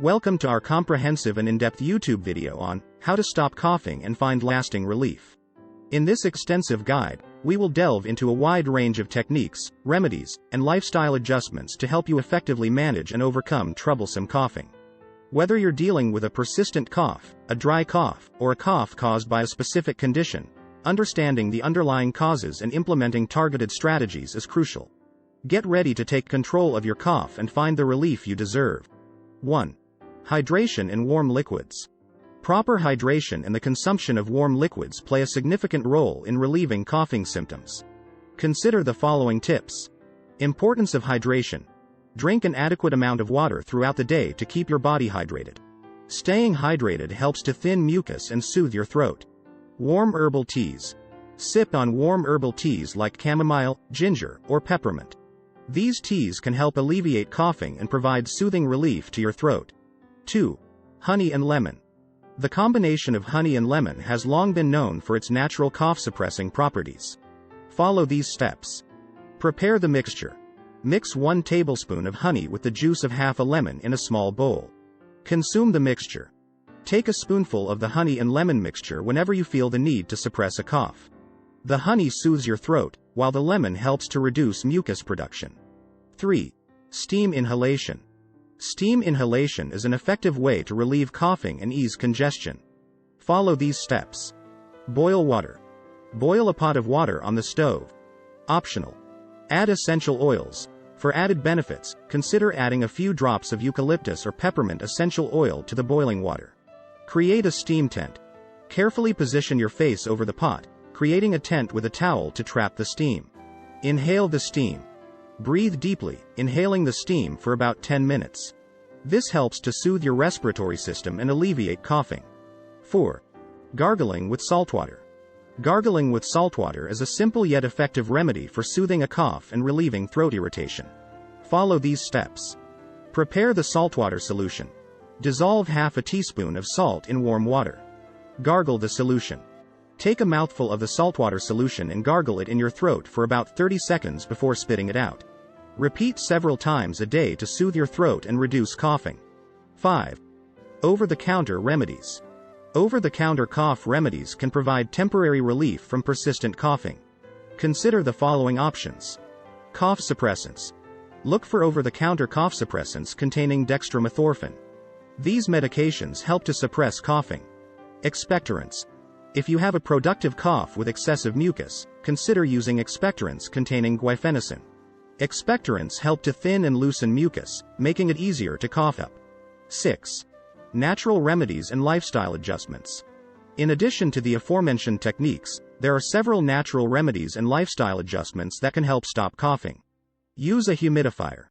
Welcome to our comprehensive and in-depth YouTube video on how to stop coughing and find lasting relief. In this extensive guide, we will delve into a wide range of techniques, remedies, and lifestyle adjustments to help you effectively manage and overcome troublesome coughing. Whether you're dealing with a persistent cough, a dry cough, or a cough caused by a specific condition, understanding the underlying causes and implementing targeted strategies is crucial. Get ready to take control of your cough and find the relief you deserve. 1. Hydration in warm liquids. Proper hydration and the consumption of warm liquids play a significant role in relieving coughing symptoms. Consider the following tips. Importance of hydration. Drink an adequate amount of water throughout the day to keep your body hydrated. Staying hydrated helps to thin mucus and soothe your throat. Warm herbal teas. Sip on warm herbal teas like chamomile, ginger, or peppermint. These teas can help alleviate coughing and provide soothing relief to your throat. 2. Honey and lemon. The combination of honey and lemon has long been known for its natural cough-suppressing properties. Follow these steps. Prepare the mixture. Mix 1 tablespoon of honey with the juice of half a lemon in a small bowl. Consume the mixture. Take a spoonful of the honey and lemon mixture whenever you feel the need to suppress a cough. The honey soothes your throat, while the lemon helps to reduce mucus production. 3. Steam inhalation. Steam inhalation is an effective way to relieve coughing and ease congestion. Follow these steps. Boil water. Boil a pot of water on the stove. Optional. Add essential oils. For added benefits, consider adding a few drops of eucalyptus or peppermint essential oil to the boiling water. Create a steam tent. Carefully position your face over the pot, creating a tent with a towel to trap the steam. Inhale the steam. Breathe deeply, inhaling the steam for about 10 minutes. This helps to soothe your respiratory system and alleviate coughing. 4. Gargling with saltwater. Gargling with saltwater is a simple yet effective remedy for soothing a cough and relieving throat irritation. Follow these steps. Prepare the saltwater solution. Dissolve half a teaspoon of salt in warm water. Gargle the solution. Take a mouthful of the saltwater solution and gargle it in your throat for about 30 seconds before spitting it out. Repeat several times a day to soothe your throat and reduce coughing. 5. Over-the-counter remedies. Over-the-counter cough remedies can provide temporary relief from persistent coughing. Consider the following options. Cough suppressants. Look for over-the-counter cough suppressants containing dextromethorphan. These medications help to suppress coughing. Expectorants. If you have a productive cough with excessive mucus, consider using expectorants containing guaifenesin. Expectorants help to thin and loosen mucus, making it easier to cough up. 6. Natural remedies and lifestyle adjustments. In addition to the aforementioned techniques, there are several natural remedies and lifestyle adjustments that can help stop coughing. Use a humidifier.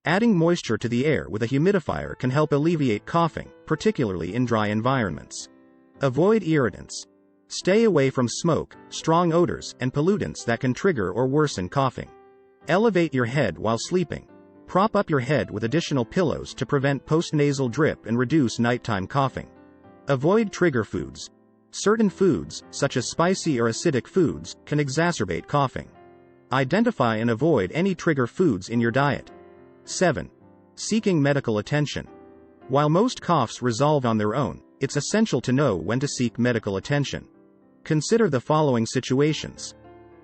Adding moisture to the air with a humidifier can help alleviate coughing, particularly in dry environments. Avoid irritants. Stay away from smoke, strong odors, and pollutants that can trigger or worsen coughing. Elevate your head while sleeping. Prop up your head with additional pillows to prevent postnasal drip and reduce nighttime coughing. Avoid trigger foods. Certain foods, such as spicy or acidic foods, can exacerbate coughing. Identify and avoid any trigger foods in your diet. 7. Seeking medical attention. While most coughs resolve on their own, it's essential to know when to seek medical attention. Consider the following situations.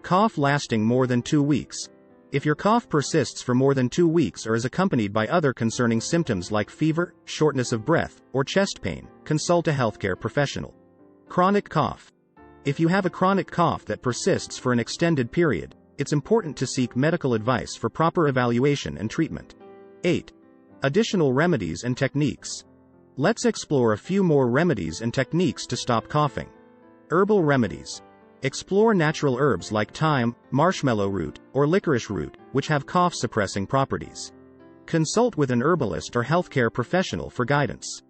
Cough lasting more than 2 weeks. If your cough persists for more than 2 weeks or is accompanied by other concerning symptoms like fever, shortness of breath, or chest pain, consult a healthcare professional. Chronic cough. If you have a chronic cough that persists for an extended period, it's important to seek medical advice for proper evaluation and treatment. 8. Additional remedies and techniques. Let's explore a few more remedies and techniques to stop coughing. Herbal remedies. Explore natural herbs like thyme, marshmallow root, or licorice root, which have cough-suppressing properties. Consult with an herbalist or healthcare professional for guidance.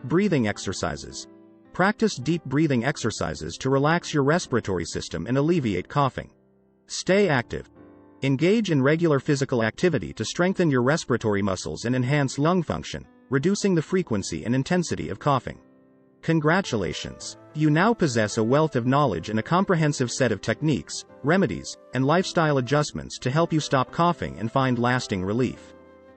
Breathing exercises. Practice deep breathing exercises to relax your respiratory system and alleviate coughing. Stay active. Engage in regular physical activity to strengthen your respiratory muscles and enhance lung function, reducing the frequency and intensity of coughing. Congratulations! You now possess a wealth of knowledge and a comprehensive set of techniques, remedies, and lifestyle adjustments to help you stop coughing and find lasting relief.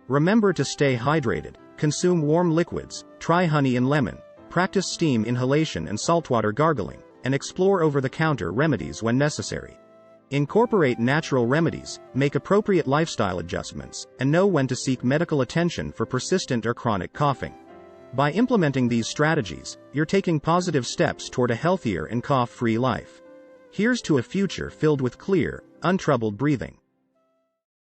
Remember to stay hydrated, consume warm liquids, try honey and lemon, practice steam inhalation and saltwater gargling, and explore over-the-counter remedies when necessary. Incorporate natural remedies, make appropriate lifestyle adjustments, and know when to seek medical attention for persistent or chronic coughing. By implementing these strategies, you're taking positive steps toward a healthier and cough-free life. Here's to a future filled with clear, untroubled breathing.